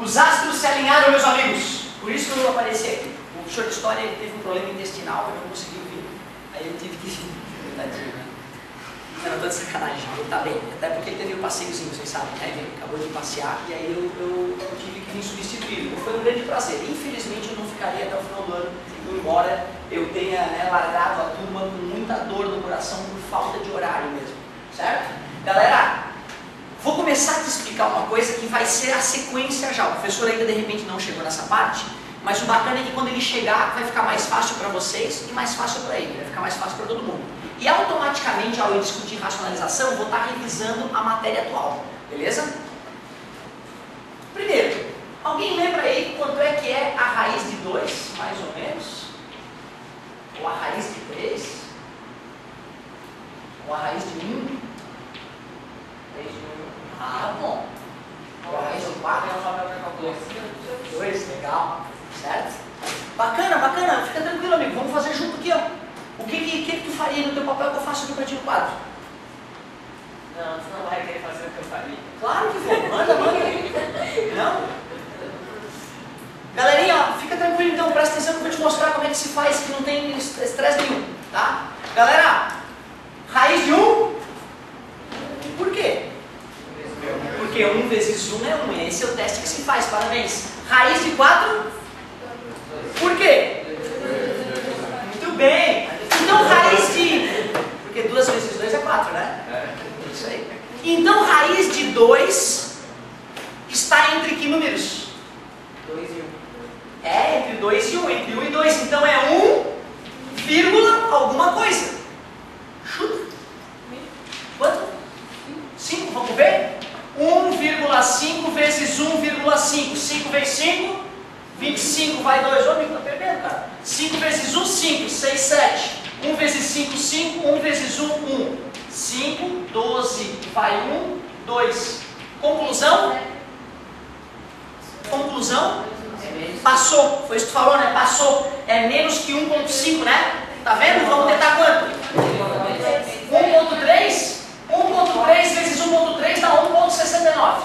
Os astros se alinharam, meus amigos. Por isso que eu apareci aqui. O professor de história ele teve um problema intestinal e não conseguiu vir. Aí eu tive que vir. Tadinho, né? Eu não tô de sacanagem, ele tá bem. Até porque ele teve um passeiozinho, vocês sabem, né? Ele acabou de passear e aí eu tive que vir substituí-lo. Foi um grande prazer. Infelizmente eu não ficaria até o final do ano, embora eu tenha largado a turma com muita dor no coração por falta de horário mesmo. Certo? Galera, vou começar a te explicar uma coisa que vai ser a sequência já. O professor ainda de repente não chegou nessa parte, mas o bacana é que quando ele chegar vai ficar mais fácil para vocês e mais fácil para ele, vai ficar mais fácil para todo mundo. E automaticamente, ao eu discutir racionalização, eu vou estar revisando a matéria atual, beleza? Primeiro, alguém lembra aí quanto é que é a raiz de 2, mais ou menos? Ou a raiz de 3? Ou a raiz de 1? Ah, bom. Ou a raiz de 4? 2, legal. Certo? Bacana, bacana. Fica tranquilo, amigo. Vamos fazer junto aqui, ó. O que tu faria no teu papel que eu faço aqui para ti no quadro? Não, você não vai querer fazer o que eu faria. Claro que vou. Manda, manda. Não? Galerinha, ó, fica tranquilo então. Presta atenção que eu vou te mostrar como é que se faz, que não tem estresse nenhum. Tá? Galera, raiz de 1? Por quê? Porque 1 vezes 1 é 1. Esse é o teste que se faz. Parabéns. Raiz de 4? Por quê? Muito bem. Então, raiz de... Porque 2 vezes 2 é 4, né? Isso aí. Então, raiz de 2 está entre que números? 2 e 1. É, entre 2 e 1. Entre 1 e 2. Então, é 1, vírgula, alguma coisa. Chuta. Quanto? 5, vamos ver? 1,5 vezes 1,5. 5 vezes 5, 25. Vai 2. Ô, amigo, tá perdendo, cara. 5 vezes 1, 5. 6, 7. 1 vezes 5, 5. 1 vezes 1, 1. 5, 12. Vai 1, 2. Conclusão? Conclusão? Passou. Foi isso que tu falou, né? Passou. É menos que 1,5, né? Tá vendo? Vamos tentar quanto? 1,3? 1,3 vezes 1,3 dá 1,69.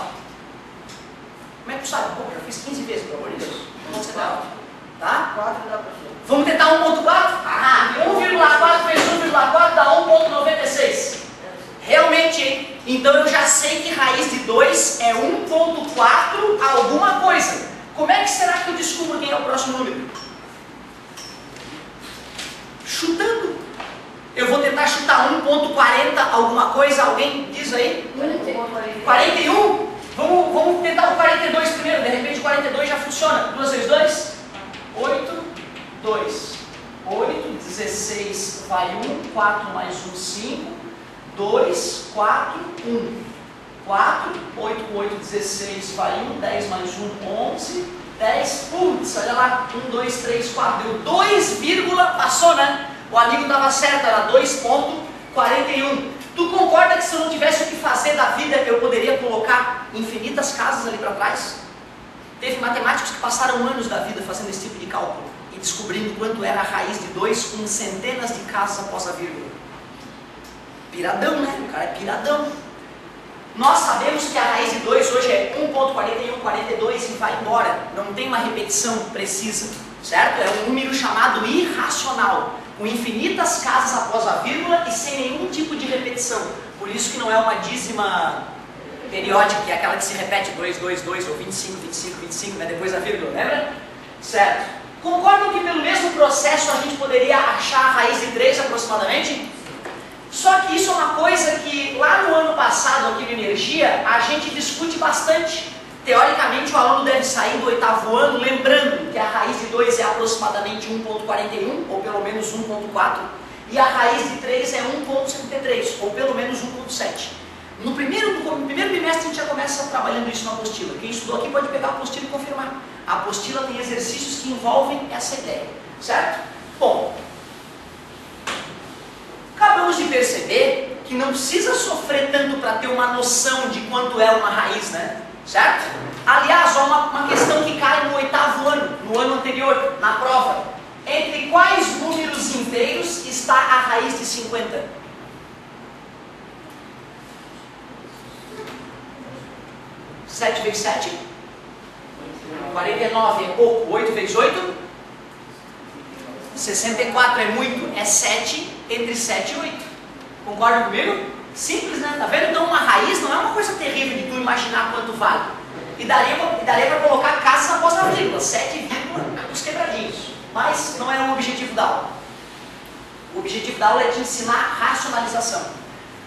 Como é que tu sabe? Pô, já fiz 15 vezes, pelo amor de Deus. 1,79. Tá? 4 dá pra ser. Vamos tentar 1,4? Ah, 1,4 vezes 1,4 dá 1,96. Realmente, hein? Então eu já sei que raiz de 2 é 1,4 alguma coisa. Como é que será que eu descubro quem é o próximo número? Chutando. Eu vou tentar chutar 1,40 alguma coisa. Alguém diz aí? 41? Vamos tentar o 42 primeiro. De repente o 42 já funciona. 2 vezes 2? 8, 2. 8, 16 vai 1. 4 mais 1, 5. 2, 4, 1. 4, 8 com 8, 16 vai 1. 10 mais 1, 11. 10, putz, olha lá. 1, 2, 3, 4. Deu 2, passou, né? O amigo estava certo, era 2,41. Tu concorda que se eu não tivesse o que fazer da vida, eu poderia colocar infinitas casas ali para trás? Teve matemáticos que passaram anos da vida fazendo esse tipo de cálculo e descobrindo quanto era a raiz de 2 com centenas de casas após a vírgula. Piradão, né? O cara é piradão. Nós sabemos que a raiz de 2 hoje é 1,41, 42 e vai embora. Não tem uma repetição precisa, certo? É um número chamado irracional, com infinitas casas após a vírgula e sem nenhum tipo de repetição. Por isso que não é uma dízima periódica, que é aquela que se repete 2, 2, 2 ou 25, 25, 25, né? Depois da vírgula, lembra? Certo. Concordam que pelo mesmo processo a gente poderia achar a raiz de 3 aproximadamente? Só que isso é uma coisa que lá no ano passado, aqui no Energia, a gente discute bastante. Teoricamente, o aluno deve sair do 8º ano lembrando que a raiz de 2 é aproximadamente 1,41, ou pelo menos 1,4, e a raiz de 3 é 1,73, ou pelo menos 1,7. No primeiro bimestre a gente já começa trabalhando isso na apostila. Quem estudou aqui pode pegar a apostila e confirmar. A apostila tem exercícios que envolvem essa ideia, certo? Bom, acabamos de perceber que não precisa sofrer tanto para ter uma noção de quanto é uma raiz, né? Certo? Aliás, há uma questão que cai no 8º ano, no ano anterior, na prova. Entre quais números inteiros está a raiz de 50? 7 vezes 7? 49 é pouco, 8 vezes 8? 64 é muito, é 7, entre 7 e 8. Concorda comigo? Simples, né? Tá vendo? Então uma raiz não é uma coisa terrível de tu imaginar quanto vale. E daria para colocar casas após a vírgula, 7, os quebradinhos. Mas não é o objetivo da aula. O objetivo da aula é te ensinar racionalização.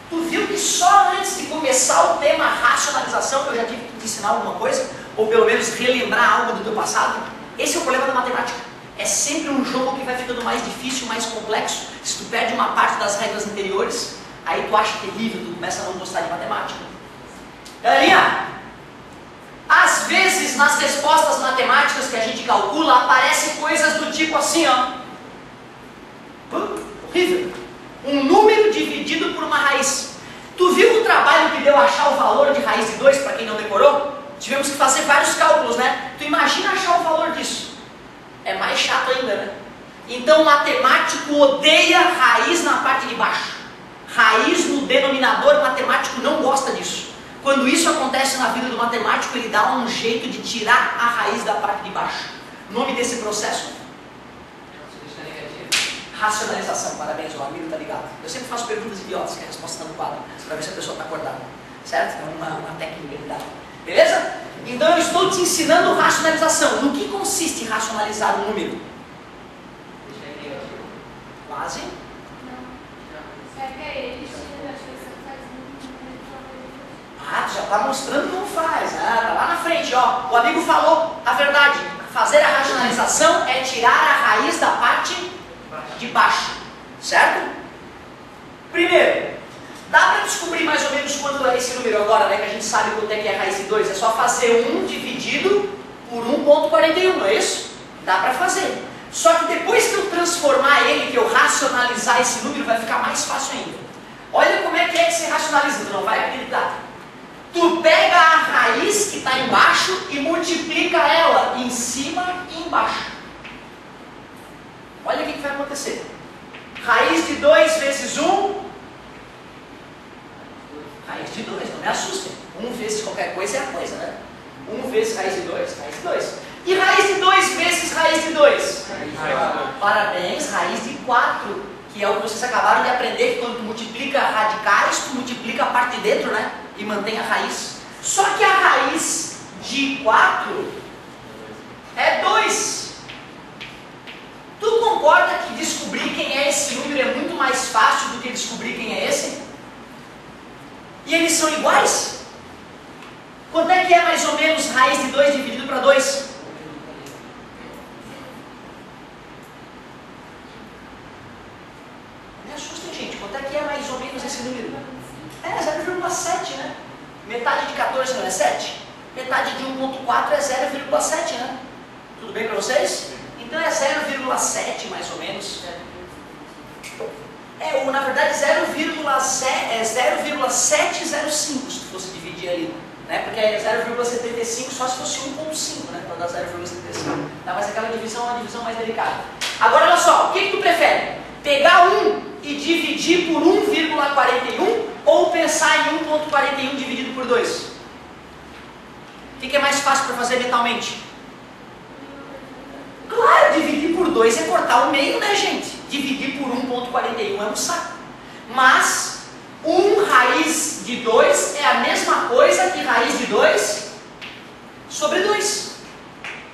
Tu viu que só antes de começar o tema racionalização eu já tive que te ensinar alguma coisa? Ou pelo menos relembrar algo do teu passado? Esse é o problema da matemática. É sempre um jogo que vai ficando mais difícil, mais complexo. Se tu perde uma parte das regras anteriores, aí tu acha terrível, tu começa a não gostar de matemática. Galerinha, às vezes nas respostas matemáticas que a gente calcula, aparecem coisas do tipo assim, ó. Horrível. Um número dividido por uma raiz. Tu viu o trabalho que deu achar o valor de raiz de 2, para quem não decorou? Tivemos que fazer vários cálculos, né? Tu imagina achar o valor disso. É mais chato ainda, né? Então o matemático odeia raiz na parte de baixo. Raiz no denominador, o matemático não gosta disso. Quando isso acontece na vida do matemático, ele dá um jeito de tirar a raiz da parte de baixo. O nome desse processo? Racionalização. Parabéns, o amigo tá ligado. Eu sempre faço perguntas idiotas, que a resposta está no quadro, para ver se a pessoa está acordada. Certo? É uma técnica que dá. Beleza? Então eu estou te ensinando racionalização. No que consiste racionalizar um número? Quase? Não. É que ele acho que você faz Ah, tu já está mostrando como faz. Ah, tá lá na frente, ó. O amigo falou a verdade. Fazer a racionalização é tirar a raiz da parte de baixo. Certo? Primeiro, dá para descobrir mais ou menos quanto é esse número agora, né? Que a gente sabe quanto é que é a raiz de 2. É só fazer 1 dividido por 1,41, não é isso? Dá para fazer. Só que depois que eu transformar ele, que eu racionalizar esse número, vai ficar mais fácil ainda. Olha como é que se racionaliza, tu não vai acreditar. Tu pega a raiz que está embaixo e multiplica ela em cima e embaixo. Olha o que vai acontecer. Raiz de 2 vezes 1. Raiz de 2, não me assustem. 1 vezes qualquer coisa é a coisa, né? 1 vezes raiz de 2, raiz de 2. E raiz de 2 vezes raiz de 2? Parabéns, raiz de 4. Que é o que vocês acabaram de aprender, que quando tu multiplica radicais, tu multiplica a parte de dentro, né? E mantém a raiz. Só que a raiz de 4 é 2. Tu concorda que descobrir quem é esse número é muito mais fácil do que descobrir quem é esse? E eles são iguais? Quanto é que é mais ou menos raiz de 2 dividido para 2? Me assustem, gente. Quanto é que é mais ou menos esse número? É 0,7, né? Metade de 14 não é 7? Metade de 1,4 é 0,7, né? Tudo bem para vocês? Então é 0,7 mais ou menos. Na verdade 0,705 se fosse dividir ali, né? Porque é 0,75 só se fosse 1,5, né? Para dar 0,75. Tá? Mas aquela divisão é uma divisão mais delicada. Agora olha só, o que tu prefere? Pegar 1 e dividir por 1,41 ou pensar em 1,41 dividido por 2? O que é mais fácil para fazer mentalmente? Claro, dividir por 2 é cortar o meio, né, gente? Dividir por 1,41 é um saco. Mas 1 raiz de 2 é a mesma coisa que raiz de 2 sobre 2.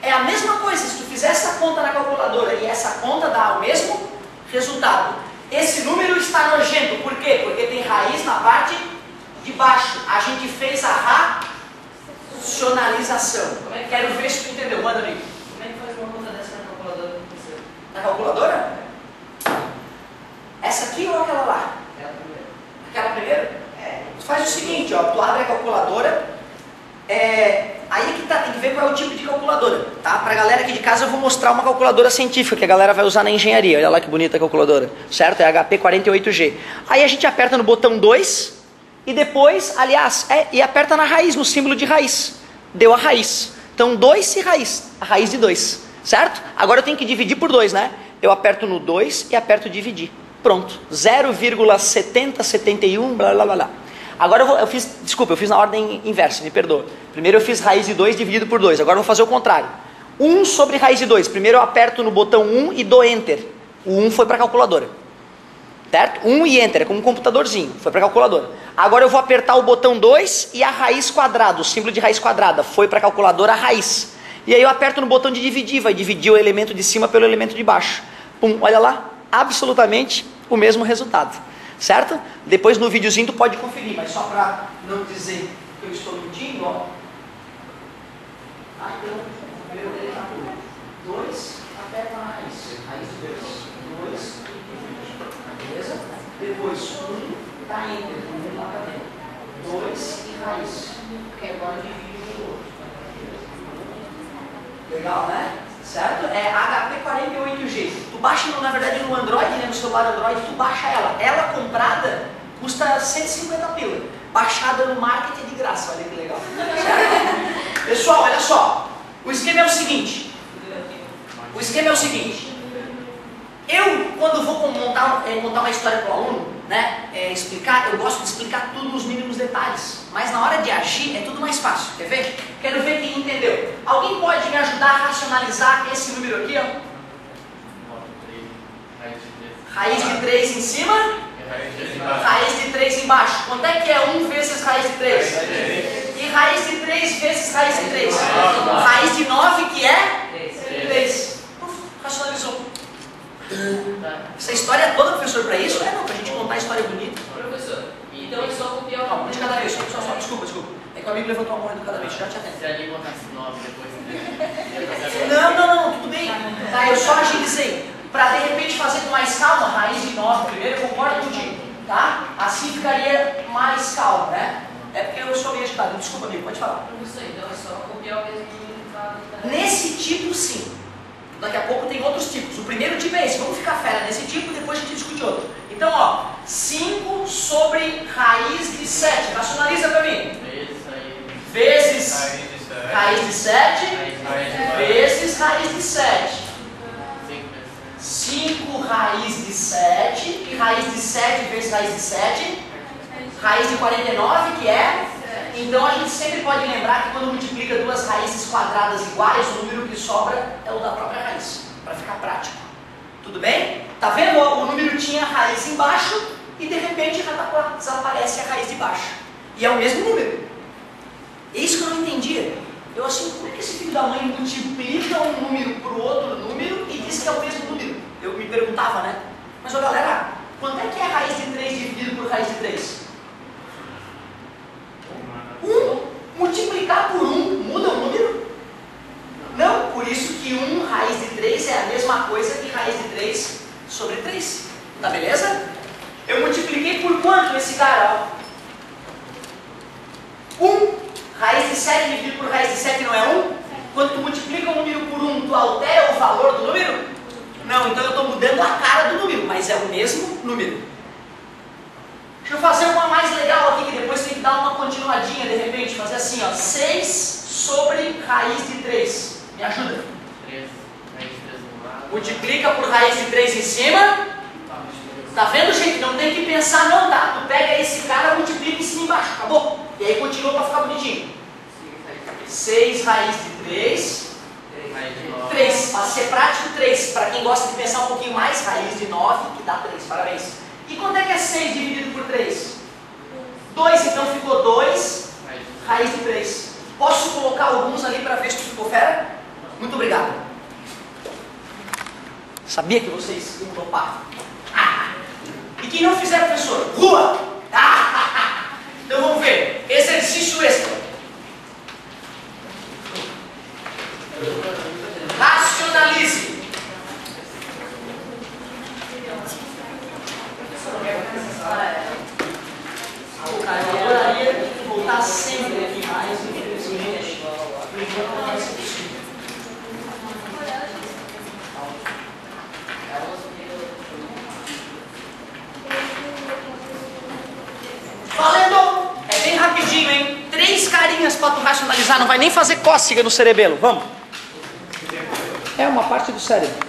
É a mesma coisa. Se tu fizer essa conta na calculadora e essa conta dá o mesmo resultado. Esse número está nojento. Por quê? Porque tem raiz na parte de baixo. A gente fez a racionalização. Quero ver se tu entendeu. Manda, amigo. Como é que faz uma conta dessa na calculadora? Na calculadora? Essa aqui ou aquela lá? Aquela primeira? Tu faz o seguinte, ó, tu abre a calculadora, aí que tá, tem que ver qual é o tipo de calculadora, tá? Pra galera aqui de casa eu vou mostrar uma calculadora científica que a galera vai usar na engenharia. Olha lá que bonita a calculadora, certo? É HP 48G. Aí a gente aperta no botão 2 e depois, aliás, e aperta na raiz, no símbolo de raiz. Deu a raiz. Então 2 e raiz, a raiz de 2, certo? Agora eu tenho que dividir por 2, né? Eu aperto no 2 e aperto dividir. Pronto, 0,7071, blá blá blá blá. Agora eu fiz na ordem inversa, me perdoa. Primeiro eu fiz raiz de 2 dividido por 2, agora eu vou fazer o contrário. 1 sobre raiz de 2, primeiro eu aperto no botão 1 e dou Enter. O 1 foi para a calculadora. Certo? 1 e Enter, é como um computadorzinho, foi para a calculadora. Agora eu vou apertar o botão 2 e a raiz quadrada, o símbolo de raiz quadrada, foi para a calculadora a raiz. E aí eu aperto no botão de dividir, vai dividir o elemento de cima pelo elemento de baixo. Pum, olha lá, absolutamente o mesmo resultado. Certo? Depois no videozinho tu pode conferir, mas só para não dizer que eu estou mentindo, ó. Ah, então, primeiro dele tá tudo. 2, aperta na raiz. Raiz de 2. 2, beleza? Depois 1, tá entre, 1 lá pra dentro. 2 e raiz. Que agora divide o outro. Legal, né? Certo? É HP48G. Tu baixa, na verdade, no Android, né, no celular Android, tu baixa ela. Ela comprada custa 150 pila. Baixada no market é de graça, olha que legal. Certo? Pessoal, olha só. O esquema é o seguinte. Eu, quando vou montar uma história para o aluno, né, explicar, eu gosto de explicar tudo nos mínimos detalhes. Mas na hora de agir é tudo mais fácil. Quer ver? Quero ver quem entendeu. Alguém pode me ajudar a racionalizar esse número aqui, ó? Raiz de 3 em cima, raiz de 3 embaixo. Quanto é que é 1 vezes raiz de 3? E raiz de 3 vezes raiz de 3? Raiz de 9 que é 3. Racionalizou. Essa história toda, professor, para isso? Não, para a gente contar a história bonita. Professor, então é só copiar o... Calma, de cada vez, só, desculpa. É que o amigo levantou a mão educadamente, já te atendo. Se ali botasse 9 depois... Não, tudo bem. Tá, eu só agilizei. Para de repente fazer com mais calma, raiz de 9 primeiro, eu concordo contigo, tá? Assim ficaria mais calmo, né? É porque eu sou meio agitado. Desculpa, amigo, pode falar. Professor, então é só copiar o mesmo número. Nesse tipo, sim. Daqui a pouco tem outros tipos. O primeiro tipo é esse. Vamos ficar fera nesse tipo e depois a gente discute outro. Então, ó, 5 sobre raiz de 7. Racionaliza para mim. Vezes raiz de 7 vezes raiz de 7. 5 raiz de 7 e raiz de 7 vezes raiz de 7. Raiz de 49, que é? Então a gente sempre pode lembrar que quando multiplica duas raízes quadradas iguais, o número que sobra é o da própria raiz, para ficar prático. Tudo bem? Tá vendo? O número tinha raiz embaixo e de repente já desaparece a raiz de baixo. E é o mesmo número. É isso que eu não entendia. Eu assim, como é que esse filho da mãe multiplica um número por outro número e diz que é o mesmo número? Eu me perguntava, né? Mas ó, galera, quanto é que é raiz de 3 dividido por raiz de 3? 1. Multiplicar por 1 muda o número? Não, por isso que 1 raiz de 3 é a mesma coisa que raiz de 3 sobre 3. Tá beleza? Eu multipliquei por quanto esse cara? 1. Raiz de 7 dividido por raiz de 7 não é 1? Quando tu multiplica um número por 1, tu altera o valor do número? Não, então eu estou mudando a cara do número, mas é o mesmo número. Deixa eu fazer uma mais legal aqui, que depois tem que dar uma continuadinha de repente. Fazer assim, ó, 6 sobre raiz de 3. Me ajuda? 3, raiz de 3 no lado. Multiplica por raiz de 3 em cima. Tá vendo, gente? Não tem que pensar não, tá? Tu pega esse cara, multiplica em cima e embaixo, acabou. E aí continua para ficar bonitinho. 6 raiz de 3. 3, para ser prático, 3. Para quem gosta de pensar um pouquinho mais, raiz de 9, que dá 3, parabéns. E quanto é que é 6 dividido por 3? 2, então ficou 2 raiz de 3. Posso colocar alguns ali para ver se ficou fera? Muito obrigado. Sabia que vocês iam topar. E quem não fizer, professor? Rua! Então vamos ver. Exercício extra. Racionalize. Cara, eu adoraria voltar sempre aqui mais, infelizmente. Por enquanto não vai ser possível. Valendo! É bem rapidinho, hein? 3 carinhas para tu racionalizar, não vai nem fazer cócega no cerebelo. Vamos! É uma parte do cérebro.